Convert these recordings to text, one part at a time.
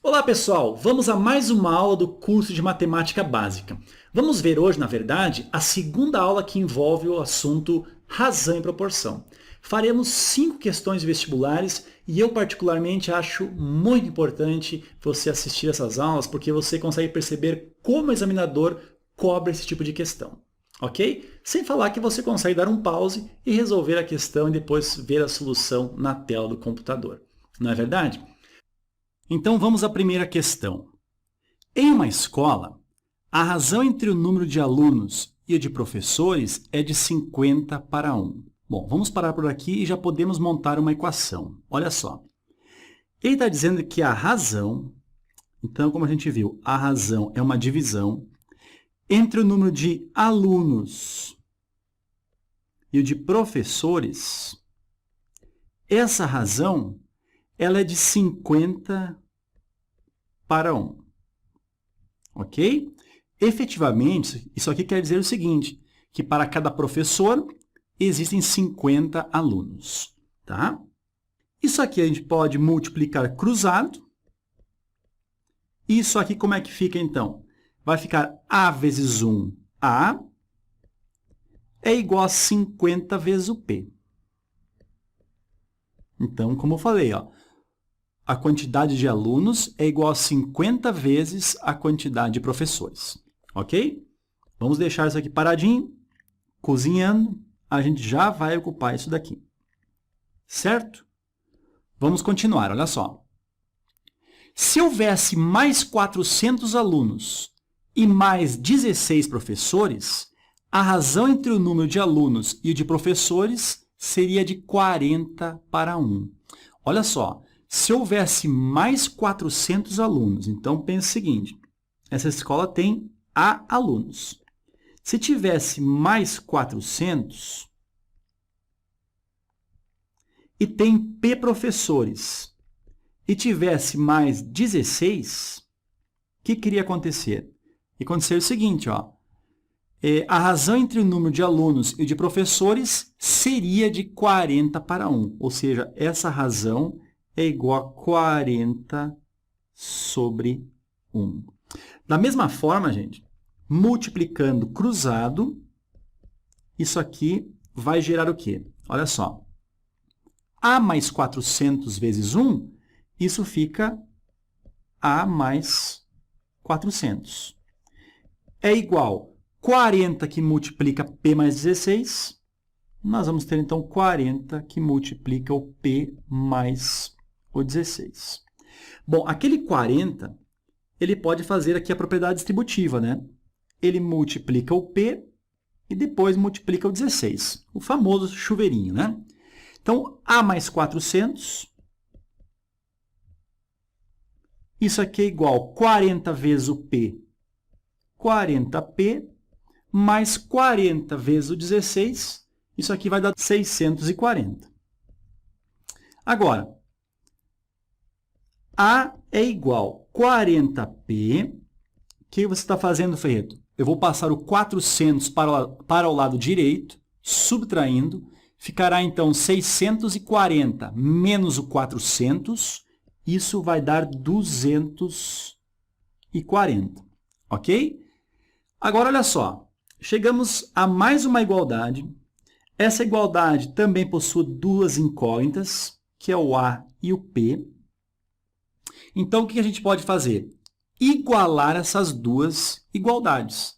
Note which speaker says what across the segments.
Speaker 1: Olá pessoal, vamos a mais uma aula do curso de Matemática Básica. Vamos ver hoje, na verdade, a segunda aula que envolve o assunto razão e proporção. Faremos 5 questões vestibulares e eu particularmente acho muito importante você assistir essas aulas porque você consegue perceber como o examinador cobra esse tipo de questão. Ok? Sem falar que você consegue dar um pause e resolver a questão e depois ver a solução na tela do computador. Não é verdade? Então vamos à primeira questão. Em uma escola, a razão entre o número de alunos e o de professores é de 50 para 1. Bom, vamos parar por aqui e já podemos montar uma equação. Olha só. Ele está dizendo que a razão, então como a gente viu, a razão é uma divisão entre o número de alunos e o de professores. Essa razão ela é de 50 para 1. Ok? Efetivamente, isso aqui quer dizer o seguinte, que para cada professor existem 50 alunos. Tá? Isso aqui a gente pode multiplicar cruzado. Isso aqui como é que fica então? Vai ficar A vezes 1, A, é igual a 50 vezes o P. Então, como eu falei, ó, a quantidade de alunos é igual a 50 vezes a quantidade de professores. Ok? Vamos deixar isso aqui paradinho, cozinhando. A gente já vai ocupar isso daqui. Certo? Vamos continuar, olha só. Se houvesse mais 400 alunos e mais 16 professores, a razão entre o número de alunos e o de professores seria de 40 para 1. Olha só. Se houvesse mais 400 alunos, então pense o seguinte, essa escola tem A alunos. Se tivesse mais 400 e tem P professores e tivesse mais 16, o que iria acontecer? Ia acontecer o seguinte, ó, a razão entre o número de alunos e o de professores seria de 40 para 1, ou seja, essa razão é igual a 40 sobre 1. Da mesma forma, gente, multiplicando cruzado, isso aqui vai gerar o quê? Olha só. A mais 400 vezes 1, isso fica A mais 400. É igual 40 que multiplica P mais 16. Nós vamos ter, então, 40 que multiplica o P mais o 16. Bom, aquele 40, ele pode fazer aqui a propriedade distributiva, né? Ele multiplica o P e depois multiplica o 16, o famoso chuveirinho, né? Então, A mais 400, isso aqui é igual a 40 vezes o P, 40P, mais 40 vezes o 16, isso aqui vai dar 640. Agora, A é igual a 40P. O que você está fazendo, Ferreto? Eu vou passar o 400 para o lado direito, subtraindo. Ficará, então, 640 menos o 400. Isso vai dar 240. Ok? Agora, olha só. Chegamos a mais uma igualdade. Essa igualdade também possui duas incógnitas, que é o A e o P. Então, o que a gente pode fazer? Igualar essas duas igualdades.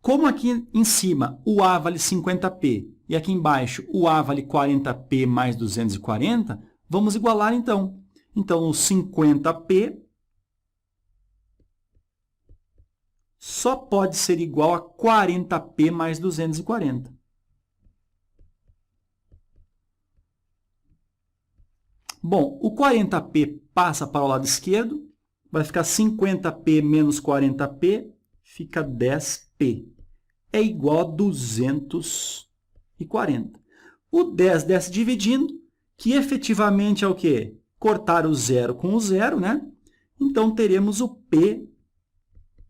Speaker 1: Como aqui em cima o A vale 50P e aqui embaixo o A vale 40P mais 240, vamos igualar então. Então, o 50P só pode ser igual a 40P mais 240. Bom, o 40P passa para o lado esquerdo, vai ficar 50P menos 40P, fica 10P. É igual a 240. O 10 desce dividindo, que efetivamente é o quê? Cortar o zero com o zero, né? Então, teremos o P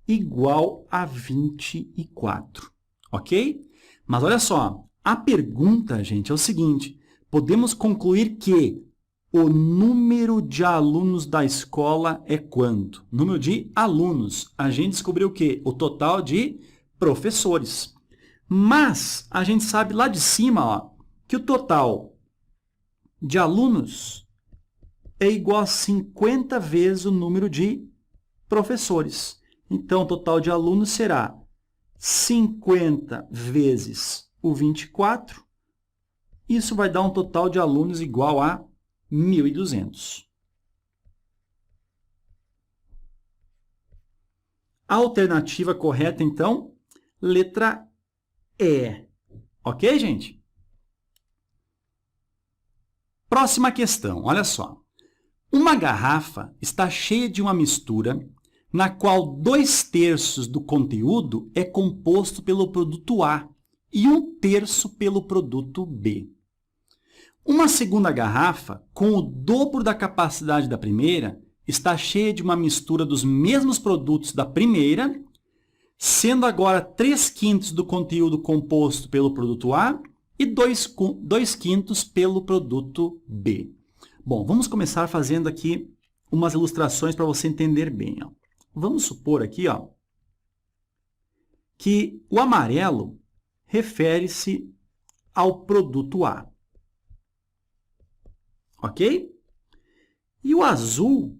Speaker 1: igual a 24. Ok? Mas olha só, a pergunta, gente, é o seguinte. Podemos concluir que o número de alunos da escola é quanto? Número de alunos. A gente descobriu o quê? O total de professores. Mas a gente sabe lá de cima, ó, que o total de alunos é igual a 50 vezes o número de professores. Então, o total de alunos será 50 vezes o 24. Isso vai dar um total de alunos igual a 1.200. A alternativa correta, então, letra E. Ok, gente? Próxima questão, olha só. Uma garrafa está cheia de uma mistura na qual 2/3 do conteúdo é composto pelo produto A e 1/3 pelo produto B. Uma segunda garrafa, com o dobro da capacidade da primeira, está cheia de uma mistura dos mesmos produtos da primeira, sendo agora 3/5 do conteúdo composto pelo produto A e 2/5 pelo produto B. Bom, vamos começar fazendo aqui umas ilustrações para você entender bem. Ó. Vamos supor aqui, ó, que o amarelo refere-se ao produto A. Ok? E o azul,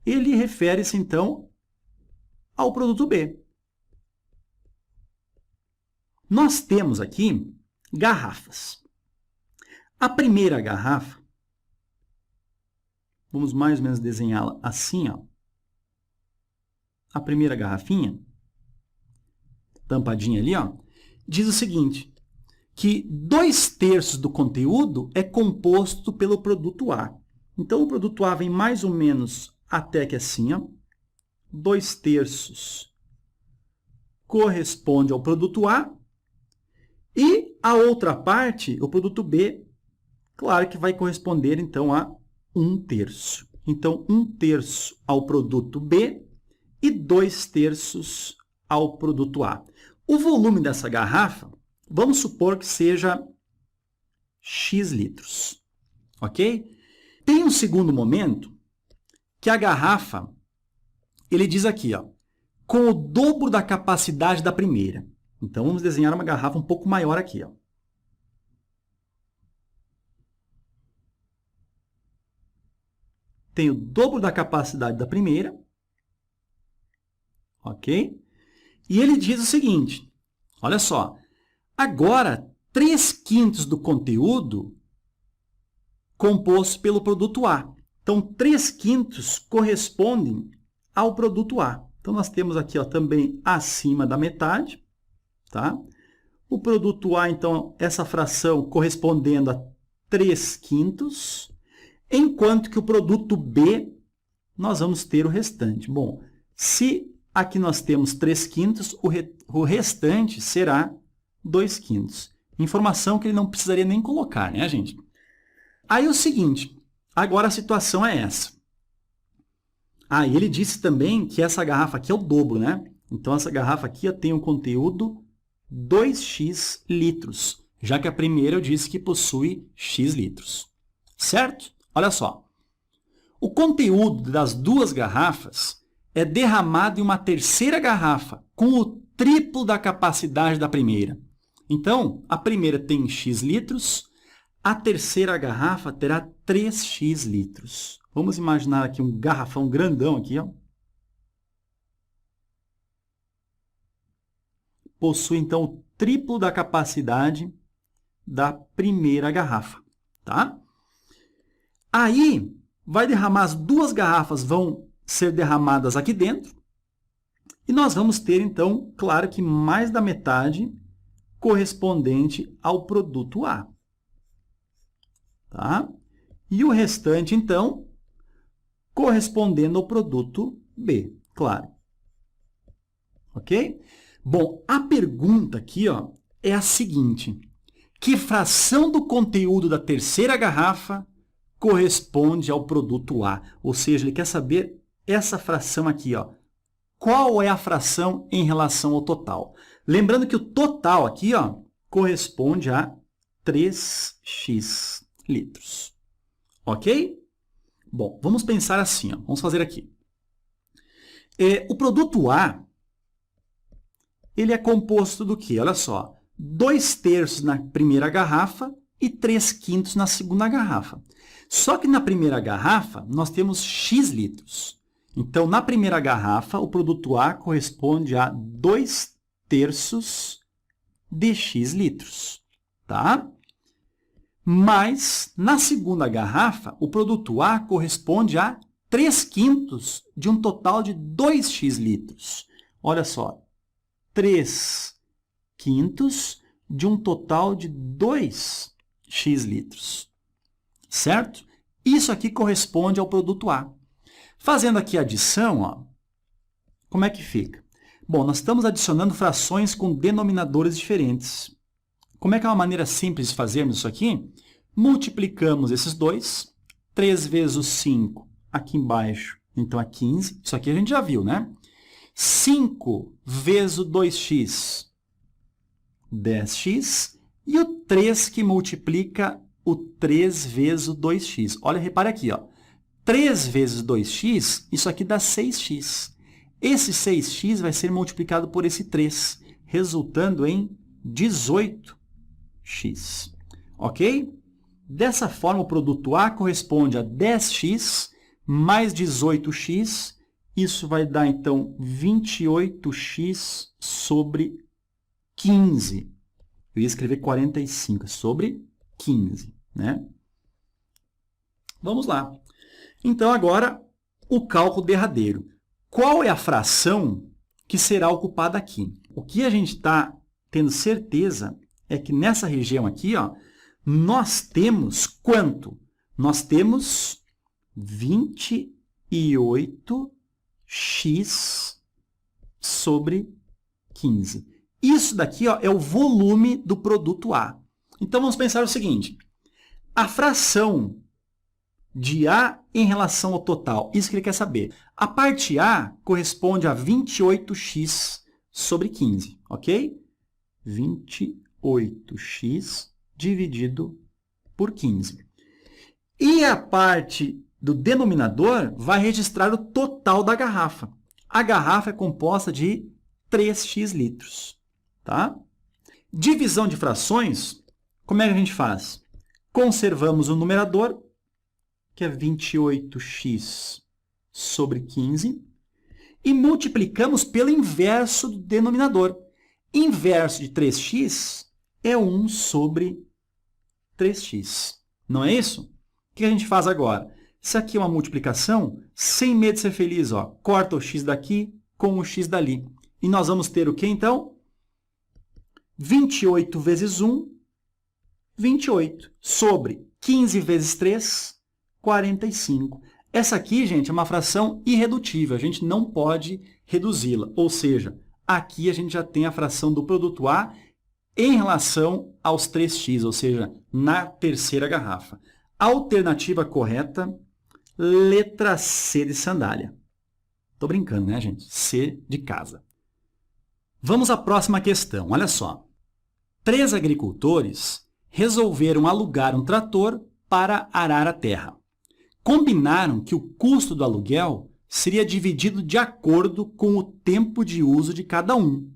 Speaker 1: ele refere-se, então, ao produto B. Nós temos aqui garrafas. A primeira garrafa, vamos mais ou menos desenhá-la assim, ó. A primeira garrafinha, tampadinha ali, ó, diz o seguinte, que 2/3 do conteúdo é composto pelo produto A. Então, o produto A vem mais ou menos até que assim, ó. 2/3 corresponde ao produto A e a outra parte, o produto B, claro que vai corresponder, então, a 1/3. Então, 1/3 ao produto B e 2/3 ao produto A. O volume dessa garrafa, vamos supor que seja X litros, ok? Tem um segundo momento que a garrafa, ele diz aqui, ó, com o dobro da capacidade da primeira. Então, vamos desenhar uma garrafa um pouco maior aqui, ó. Tem o dobro da capacidade da primeira, ok? E ele diz o seguinte, olha só, agora 3/5 do conteúdo composto pelo produto A. Então, 3/5 correspondem ao produto A. Então, nós temos aqui, ó, também acima da metade, tá? O produto A, então, essa fração correspondendo a 3/5, enquanto que o produto B, nós vamos ter o restante. Bom, se aqui nós temos 3/5, o restante será 2/5. Informação que ele não precisaria nem colocar, né, gente? Aí é o seguinte, agora a situação é essa. Ah, e ele disse também que essa garrafa aqui é o dobro, né? Então, essa garrafa aqui tem um conteúdo 2x litros, já que a primeira eu disse que possui x litros. Certo? Olha só. O conteúdo das duas garrafas é derramado em uma terceira garrafa, com o triplo da capacidade da primeira. Então, a primeira tem x litros, a terceira garrafa terá 3x litros. Vamos imaginar aqui um garrafão grandão aqui, ó. Possui, então, o triplo da capacidade da primeira garrafa, tá? Aí, vai derramar, as duas garrafas vão ser derramadas aqui dentro, e nós vamos ter, então, claro que mais da metade correspondente ao produto A. Tá? E o restante, então, correspondendo ao produto B, claro. Ok? Bom, a pergunta aqui, ó, é a seguinte. Que fração do conteúdo da terceira garrafa corresponde ao produto A? Ou seja, ele quer saber essa fração aqui, ó. Qual é a fração em relação ao total? Lembrando que o total aqui, ó, corresponde a 3x litros. Ok? Bom, vamos pensar assim, ó. Vamos fazer aqui. O produto A, ele é composto do quê? Olha só, 2/3 na primeira garrafa e 3/5 na segunda garrafa. Só que na primeira garrafa, nós temos X litros. Então, na primeira garrafa, o produto A corresponde a 2/3 de X litros, tá? Mas, na segunda garrafa, o produto A corresponde a 3/5 de um total de 2x litros. Olha só, 3/5 de um total de 2x litros, certo? Isso aqui corresponde ao produto A. Fazendo aqui a adição, ó, como é que fica? Bom, nós estamos adicionando frações com denominadores diferentes. Como é que é uma maneira simples de fazermos isso aqui? Multiplicamos esses dois, 3 vezes o 5 aqui embaixo, então é 15. Isso aqui a gente já viu, né? 5 vezes o 2x, 10x. E o 3 que multiplica o 3 vezes o 2x. Olha, repare aqui, ó. 3 vezes 2x, isso aqui dá 6x. Esse 6x vai ser multiplicado por esse 3, resultando em 18x. Ok? Dessa forma, o produto A corresponde a 10x mais 18x. Isso vai dar, então, 28x sobre 15. Eu ia escrever 45 sobre 15, né? Vamos lá. Então, agora, o cálculo derradeiro. Qual é a fração que será ocupada aqui? O que a gente está tendo certeza é que nessa região aqui, ó, nós temos quanto? Nós temos 28x sobre 15. Isso daqui, ó, é o volume do produto A. Então, vamos pensar o seguinte. A fração de A em relação ao total, isso que ele quer saber. A parte A corresponde a 28x sobre 15, ok? 28x dividido por 15. E a parte do denominador vai registrar o total da garrafa. A garrafa é composta de 3x litros, tá? Divisão de frações, como é que a gente faz? Conservamos o numerador, que é 28x sobre 15, e multiplicamos pelo inverso do denominador. Inverso de 3x é 1 sobre 3x. Não é isso? O que a gente faz agora? Isso aqui é uma multiplicação, sem medo de ser feliz. Ó. Corta o x daqui com o x dali. E nós vamos ter o que, então? 28 vezes 1, 28. Sobre 15 vezes 3, 45. Essa aqui, gente, é uma fração irredutível. A gente não pode reduzi-la. Ou seja, aqui a gente já tem a fração do produto A em relação aos 3x, ou seja, na terceira garrafa. Alternativa correta, letra C de sandália. Estou brincando, né, gente? C de casa. Vamos à próxima questão. Olha só. 3 agricultores resolveram alugar um trator para arar a terra. Combinaram que o custo do aluguel seria dividido de acordo com o tempo de uso de cada um.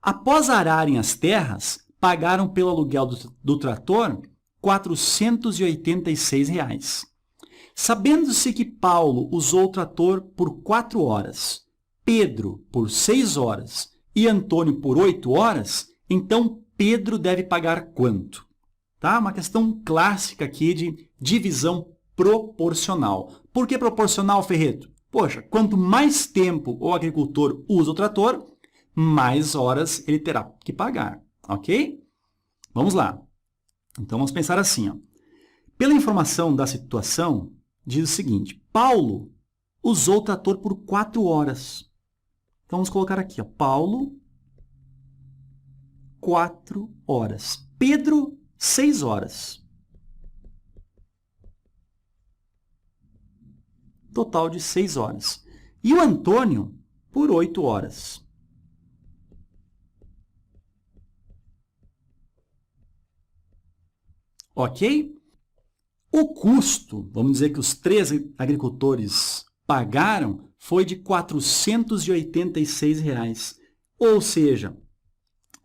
Speaker 1: Após ararem as terras, pagaram pelo aluguel do trator R$ 486. Sabendo-se que Paulo usou o trator por 4 horas, Pedro por 6 horas e Antônio por 8 horas, então Pedro deve pagar quanto? Tá? Uma questão clássica aqui de divisão proporcional. Por que proporcional, Ferreto? Poxa, quanto mais tempo o agricultor usa o trator, mais horas ele terá que pagar, ok? Vamos lá. Então, vamos pensar assim. Ó. Pela informação da situação, diz o seguinte, Paulo usou o trator por 4 horas. Então, vamos colocar aqui, ó, Paulo, 4 horas. Pedro, 6 horas. Total de 6 horas. E o Antônio, por 8 horas. Ok? O custo, vamos dizer que os 3 agricultores pagaram, foi de R$ 486. Ou seja,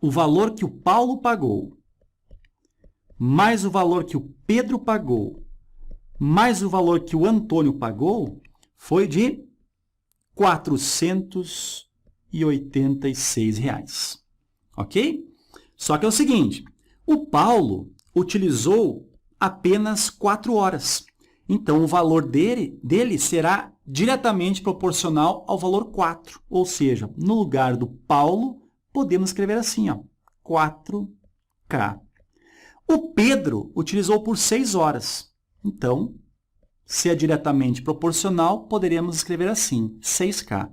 Speaker 1: o valor que o Paulo pagou, mais o valor que o Pedro pagou, mais o valor que o Antônio pagou, foi de R$ 486. Ok? Só que é o seguinte, o Paulo utilizou apenas 4 horas. Então, o valor dele será diretamente proporcional ao valor 4. Ou seja, no lugar do Paulo, podemos escrever assim, ó, 4K. O Pedro utilizou por 6 horas. Então, se é diretamente proporcional, poderíamos escrever assim, 6K.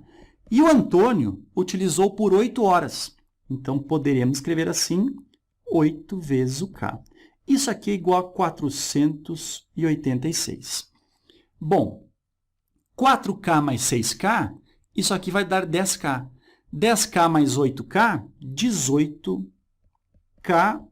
Speaker 1: E o Antônio utilizou por 8 horas. Então, poderíamos escrever assim, 8 vezes o K. Isso aqui é igual a 486. Bom, 4K mais 6K, isso aqui vai dar 10K. 10K mais 8K, 18K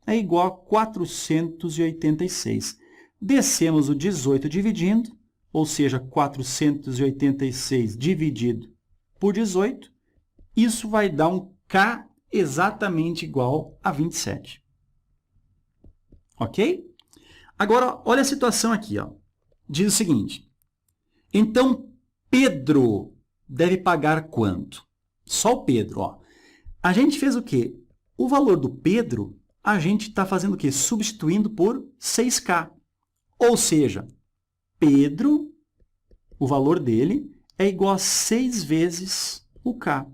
Speaker 1: é igual a 486. Descemos o 18 dividindo, ou seja, 486 dividido por 18, isso vai dar um K exatamente igual a 27. Ok? Agora, olha a situação aqui. Ó. Diz o seguinte, então, Pedro deve pagar quanto? Só o Pedro. Ó. A gente fez o quê? O valor do Pedro, a gente está fazendo o quê? Substituindo por 6K. Ou seja, Pedro, o valor dele, é igual a 6 vezes o K.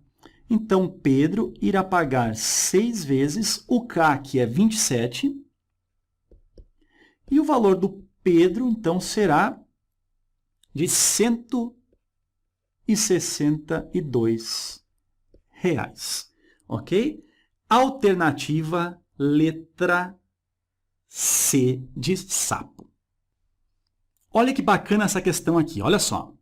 Speaker 1: Então, Pedro irá pagar 6 vezes o K, que é 27, e o valor do Pedro, então, será de R$ 162. Ok? Alternativa letra C de sapo. Olha que bacana essa questão aqui, olha só.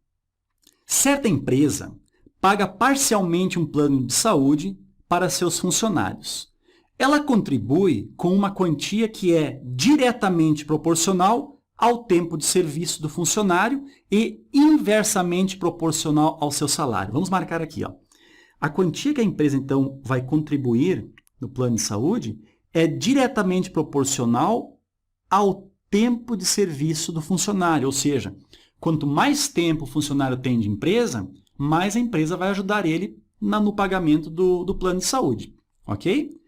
Speaker 1: Certa empresa paga parcialmente um plano de saúde para seus funcionários. Ela contribui com uma quantia que é diretamente proporcional ao tempo de serviço do funcionário e inversamente proporcional ao seu salário. Vamos marcar aqui. Ó. A quantia que a empresa, então, vai contribuir no plano de saúde é diretamente proporcional ao tempo de serviço do funcionário. Ou seja, quanto mais tempo o funcionário tem de empresa, mais a empresa vai ajudar ele no pagamento do plano de saúde. Ok?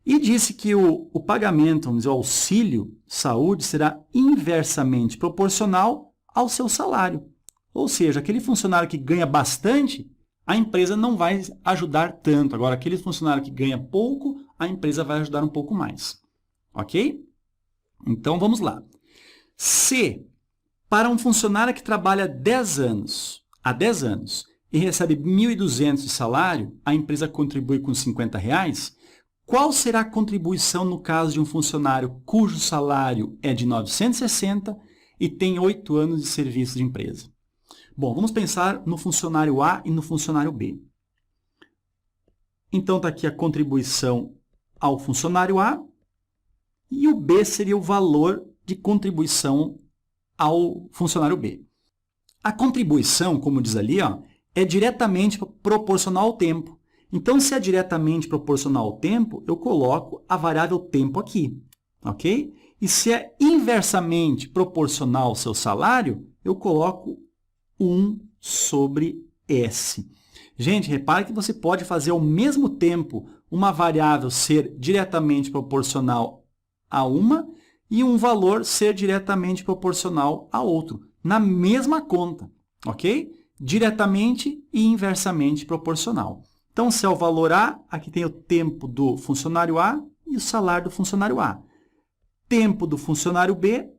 Speaker 1: E disse que o pagamento, vamos dizer, o auxílio saúde será inversamente proporcional ao seu salário. Ou seja, aquele funcionário que ganha bastante, a empresa não vai ajudar tanto. Agora, aquele funcionário que ganha pouco, a empresa vai ajudar um pouco mais. Ok? Então, vamos lá. Se, para um funcionário que trabalha há 10 anos e recebe R$ 1.200 de salário, a empresa contribui com R$ 50, qual será a contribuição no caso de um funcionário cujo salário é de 960 e tem 8 anos de serviço de empresa? Bom, vamos pensar no funcionário A e no funcionário B. Então, está aqui a contribuição ao funcionário A e o B seria o valor de contribuição ao funcionário B. A contribuição, como diz ali, ó, é diretamente proporcional ao tempo. Então, se é diretamente proporcional ao tempo, eu coloco a variável tempo aqui, ok? E se é inversamente proporcional ao seu salário, eu coloco 1 sobre S. Gente, repare que você pode fazer ao mesmo tempo uma variável ser diretamente proporcional a uma e um valor ser diretamente proporcional a outro, na mesma conta, ok? Diretamente e inversamente proporcional. Então, se é o valor A, aqui tem o tempo do funcionário A e o salário do funcionário A. Tempo do funcionário B,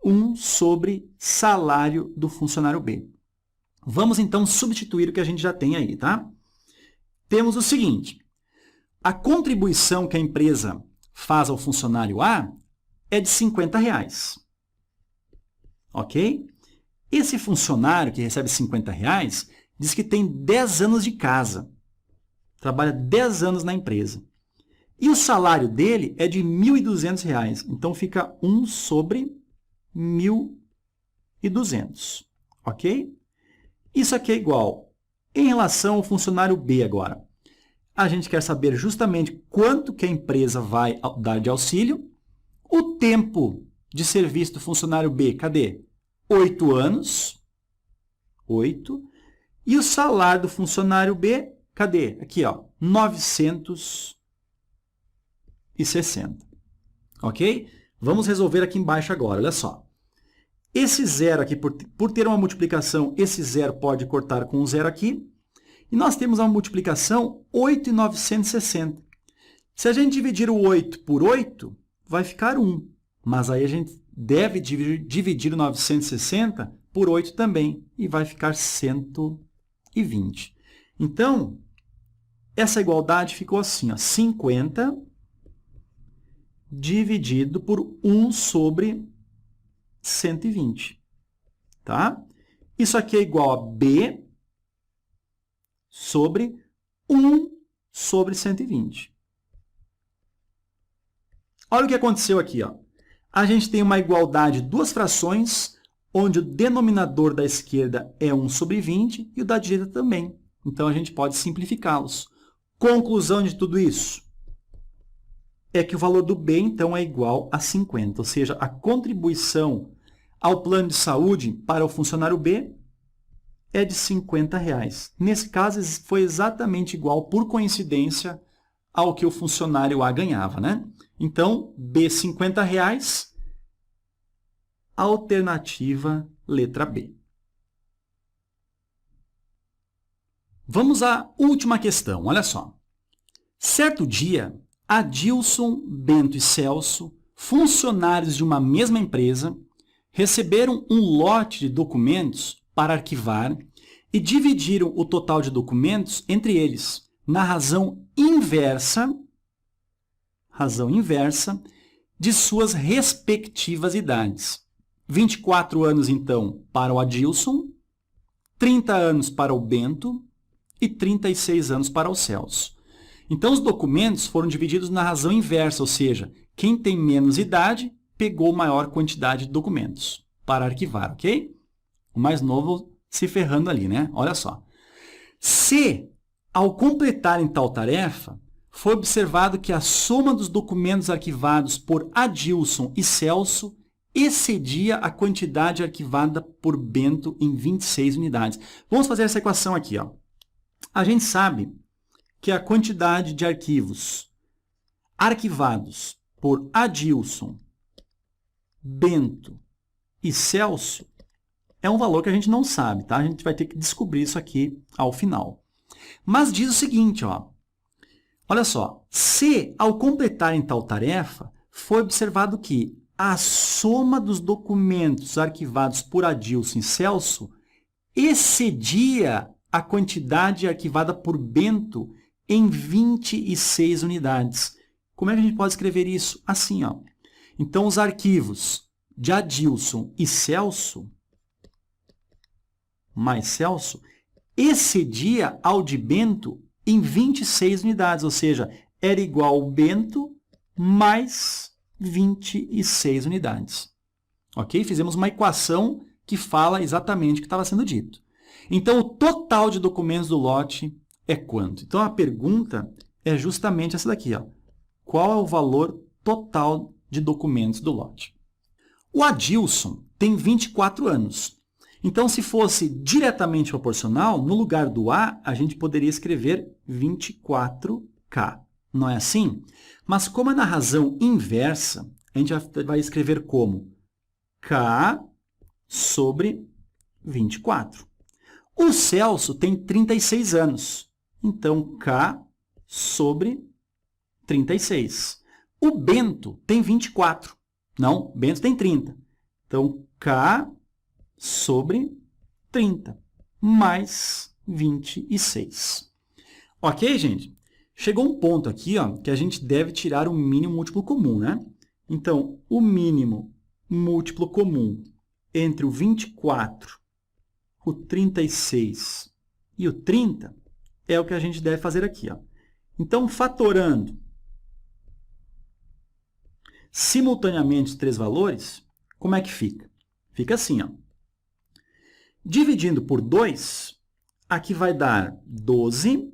Speaker 1: 1 sobre salário do funcionário B. Vamos, então, substituir o que a gente já tem aí, tá? Temos o seguinte, a contribuição que a empresa faz ao funcionário A é de R$ 50. Ok? Esse funcionário que recebe R$ 50 diz que tem 10 anos de casa. Trabalha 10 anos na empresa. E o salário dele é de R$ 1.200. Então, fica 1 sobre 1.200, ok? Isso aqui é igual, em relação ao funcionário B agora, a gente quer saber justamente quanto que a empresa vai dar de auxílio, o tempo de serviço do funcionário B, cadê? 8 anos, 8, e o salário do funcionário B, cadê? Aqui, ó, 960, ok? Vamos resolver aqui embaixo agora, olha só. Esse zero aqui, por ter uma multiplicação, esse zero pode cortar com um zero aqui. E nós temos uma multiplicação 8,960. Se a gente dividir o 8 por 8, vai ficar 1. Mas aí a gente deve dividir o 960 por 8 também. E vai ficar 120. Então, essa igualdade ficou assim, ó, 50 dividido por 1 sobre 120. Tá? Isso aqui é igual a B sobre 1 sobre 120. Olha o que aconteceu aqui, ó. A gente tem uma igualdade de duas frações, onde o denominador da esquerda é 1 sobre 20 e o da direita também. Então, a gente pode simplificá-los. Conclusão de tudo isso é que o valor do B, então, é igual a 50. Ou seja, a contribuição ao plano de saúde para o funcionário B é de R$50. Nesse caso, foi exatamente igual, por coincidência, ao que o funcionário A ganhava, né? Então, B, R$50, alternativa letra B. Vamos à última questão, olha só. Certo dia, Adilson, Bento e Celso, funcionários de uma mesma empresa, receberam um lote de documentos para arquivar e dividiram o total de documentos entre eles, na razão inversa de suas respectivas idades. 24 anos, então, para o Adilson, 30 anos para o Bento e 36 anos para o Celso. Então, os documentos foram divididos na razão inversa, ou seja, quem tem menos idade pegou maior quantidade de documentos para arquivar, ok? O mais novo se ferrando ali, né? Olha só. Se, ao completarem tal tarefa, foi observado que a soma dos documentos arquivados por Adilson e Celso excedia a quantidade arquivada por Bento em 26 unidades. Vamos fazer essa equação aqui, ó. A gente sabe que a quantidade de arquivos arquivados por Adilson, Bento e Celso é um valor que a gente não sabe, tá? A gente vai ter que descobrir isso aqui ao final. Mas diz o seguinte, ó. Olha só, se ao completarem tal tarefa, foi observado que a soma dos documentos arquivados por Adilson e Celso excedia a quantidade arquivada por Bento em 26 unidades. Como é que a gente pode escrever isso? Assim, ó. Então, os arquivos de Adilson e Celso, mais Celso, excedia ao de Bento em 26 unidades, ou seja, era igual ao Bento mais 26 unidades. Ok? Fizemos uma equação que fala exatamente o que estava sendo dito. Então, o total de documentos do lote é quanto? Então, a pergunta é justamente essa daqui, ó. Qual é o valor total de documentos do lote? O Adilson tem 24 anos. Então, se fosse diretamente proporcional, no lugar do A, a gente poderia escrever 24K. Não é assim? Mas como é na razão inversa, a gente vai escrever como K sobre 24. O Celso tem 36 anos. Então, K sobre 36. O Bento tem 24. Não, Bento tem 30. Então, K sobre 30, mais 26. Ok, gente? Chegou um ponto aqui, ó, que a gente deve tirar o mínimo múltiplo comum, né? Então, o mínimo múltiplo comum entre o 24, o 36 e o 30 é o que a gente deve fazer aqui, ó. Então, fatorando simultaneamente os três valores, como é que fica? Fica assim, ó. Dividindo por 2, aqui vai dar 12,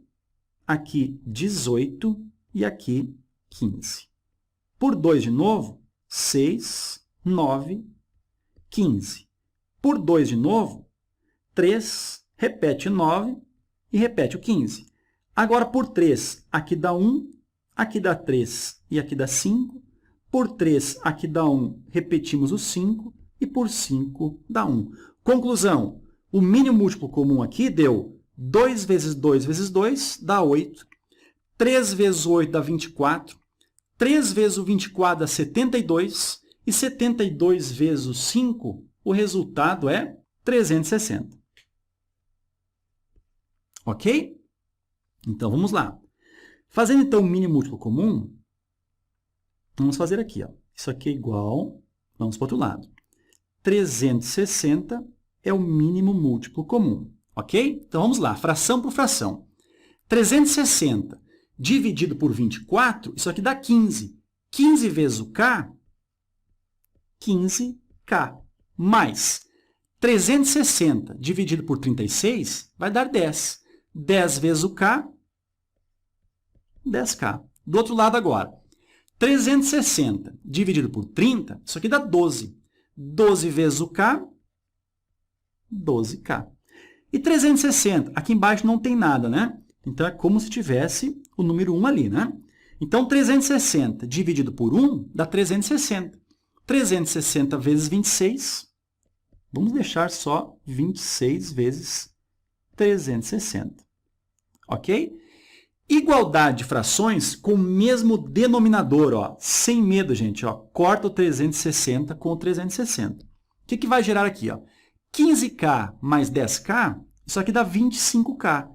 Speaker 1: aqui 18 e aqui 15. Por 2 de novo, 6, 9, 15. Por 2 de novo, 3, repete 9 e repete o 15. Agora, por 3, aqui dá 1, aqui dá 3 e aqui dá 5. Por 3, aqui dá 1, repetimos o 5. E por 5 dá 1. Conclusão, o mínimo múltiplo comum aqui deu 2 vezes 2 vezes 2 dá 8. 3 vezes 8 dá 24. 3 vezes o 24 dá 72. E 72 vezes o 5, o resultado é 360. Ok? Então, vamos lá. Fazendo, então, o mínimo múltiplo comum, vamos fazer aqui. Ó. Isso aqui é igual, vamos para o outro lado. 360 é o mínimo múltiplo comum. Ok? Então, vamos lá. Fração por fração. 360 dividido por 24, isso aqui dá 15. 15 vezes o k, 15k. Mais 360 dividido por 36 vai dar 10. 10 vezes o k, 10k. Do outro lado agora, 360 dividido por 30, isso aqui dá 12. 12 vezes o k, 12k. E 360, aqui embaixo não tem nada, né? Então, é como se tivesse o número 1 ali, né? Então, 360 dividido por 1 dá 360. 360 vezes 26, vamos deixar só 26 vezes 360. Ok? Igualdade de frações com o mesmo denominador, ó. Sem medo, gente, ó. Corta o 360 com o 360. O que vai gerar aqui, ó? 15k mais 10k, isso aqui dá 25k.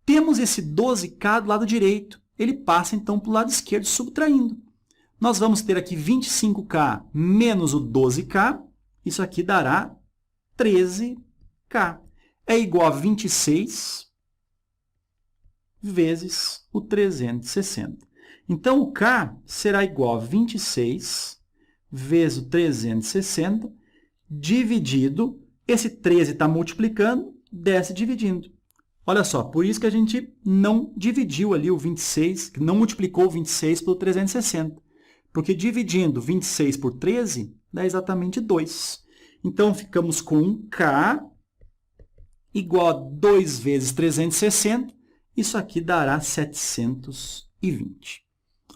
Speaker 1: Temos esse 12k do lado direito. Ele passa, então, para o lado esquerdo, subtraindo. Nós vamos ter aqui 25k menos o 12k. Isso aqui dará 13k. É igual a 26 vezes o 360. Então, o k será igual a 26 vezes o 360 dividido. Esse 13 está multiplicando, desce dividindo. Olha só, por isso que a gente não dividiu ali o 26, não multiplicou o 26 pelo 360. Porque dividindo 26 por 13 dá exatamente 2. Então, ficamos com um k igual a 2 vezes 360. Isso aqui dará 720.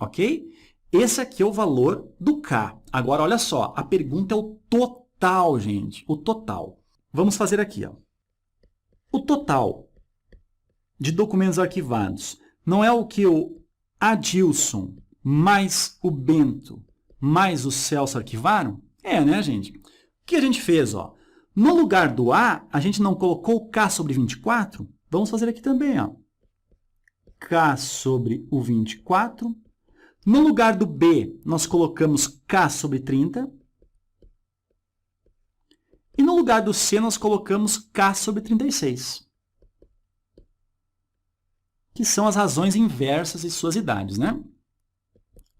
Speaker 1: Ok? Esse aqui é o valor do k. Agora, olha só, a pergunta é o total, gente. O total. Vamos fazer aqui, ó. O total de documentos arquivados não é o que o Adilson mais o Bento mais o Celso arquivaram? É, né, gente? O que a gente fez, ó? No lugar do A, a gente não colocou o K sobre 24? Vamos fazer aqui também, ó. K sobre o 24. No lugar do B, nós colocamos K sobre 30. E no lugar do C, nós colocamos K sobre 36. Que são as razões inversas de suas idades, né?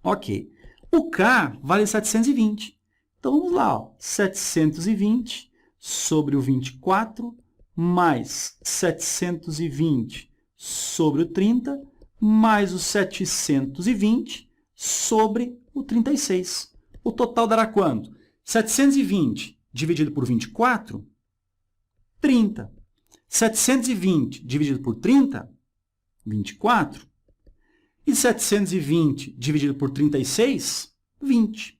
Speaker 1: Ok. O K vale 720. Então, vamos lá. Ó. 720 sobre o 24, mais 720 sobre o 30, mais o 720 sobre o 36. O total dará quanto? 720 dividido por 24, 30. 720 dividido por 30, 24. E 720 dividido por 36, 20.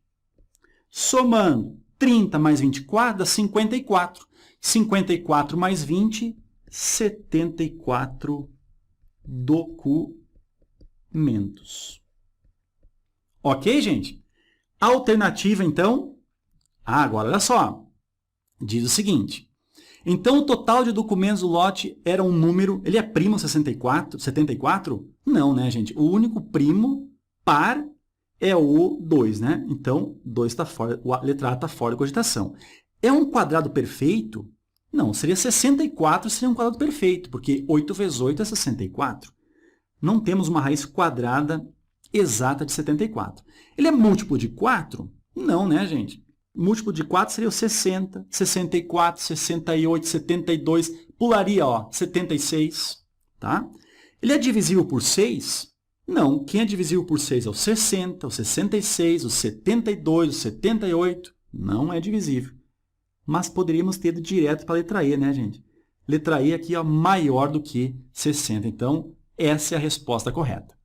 Speaker 1: Somando 30 mais 24 dá 54. 54 mais 20, 74 documentos. Ok, gente? A alternativa, então... agora, olha só. Diz o seguinte. Então, o total de documentos do lote era um número... ele é primo 74? Não, né, gente? O único primo par é o 2, né? Então, 2 está fora, a letra A está fora de cogitação. É um quadrado perfeito? Não, seria 64, seria um quadrado perfeito, porque 8 vezes 8 é 64. Não temos uma raiz quadrada exata de 74. Ele é múltiplo de 4? Não, né, gente? múltiplo de 4 seria o 60, 64, 68, 72, pularia, ó, 76, tá? Ele é divisível por 6? Não. Quem é divisível por 6 é o 60, o 66, o 72, o 78. Não é divisível. Mas poderíamos ter ido direto para a letra E, né, gente? Letra E aqui é maior do que 60. Então, essa é a resposta correta.